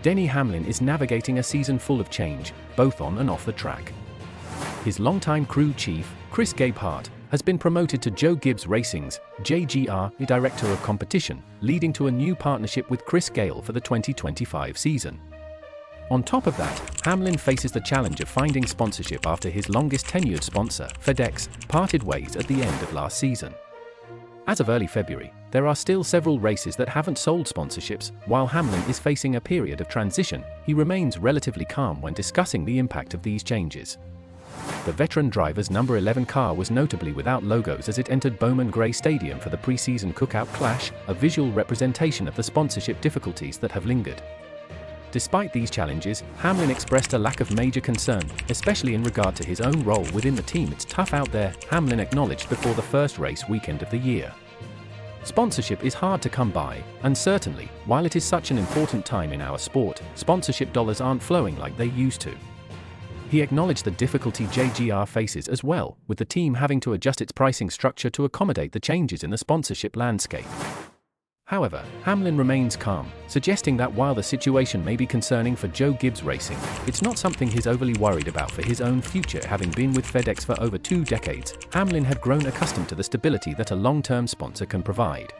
Denny Hamlin is navigating a season full of change, both on and off the track. His longtime crew chief, Chris Gabehart, has been promoted to Joe Gibbs Racing's JGR Director of Competition, leading to a new partnership with Chris Gale for the 2025 season. On top of that, Hamlin faces the challenge of finding sponsorship after his longest tenured sponsor, FedEx, parted ways at the end of last season. As of early February, there are still several races that haven't sold sponsorships. While Hamlin is facing a period of transition, he remains relatively calm when discussing the impact of these changes. The veteran driver's number 11 car was notably without logos as it entered Bowman Gray Stadium for the preseason cookout clash, a visual representation of the sponsorship difficulties that have lingered. Despite these challenges, Hamlin expressed a lack of major concern, especially in regard to his own role within the team. "It's tough out there," Hamlin acknowledged before the first race weekend of the year. "Sponsorship is hard to come by, and certainly, while it is such an important time in our sport, sponsorship dollars aren't flowing like they used to." He acknowledged the difficulty JGR faces as well, with the team having to adjust its pricing structure to accommodate the changes in the sponsorship landscape. However, Hamlin remains calm, suggesting that while the situation may be concerning for Joe Gibbs Racing, it's not something he's overly worried about for his own future. Having been with FedEx for over 2 decades, Hamlin had grown accustomed to the stability that a long-term sponsor can provide.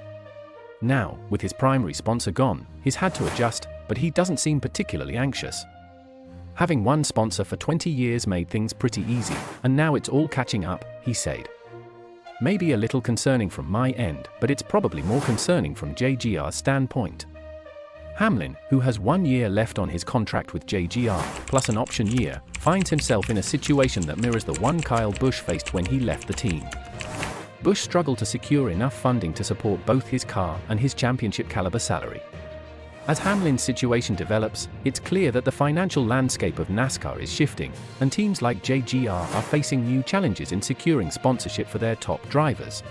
Now, with his primary sponsor gone, he's had to adjust, but he doesn't seem particularly anxious. "Having one sponsor for 20 years made things pretty easy, and now it's all catching up," he said. "Maybe a little concerning from my end, but it's probably more concerning from JGR's standpoint." Hamlin, who has 1 year left on his contract with JGR, plus an option year, finds himself in a situation that mirrors the one Kyle Busch faced when he left the team. Busch struggled to secure enough funding to support both his car and his championship-caliber salary. As Hamlin's situation develops, it's clear that the financial landscape of NASCAR is shifting, and teams like JGR are facing new challenges in securing sponsorship for their top drivers.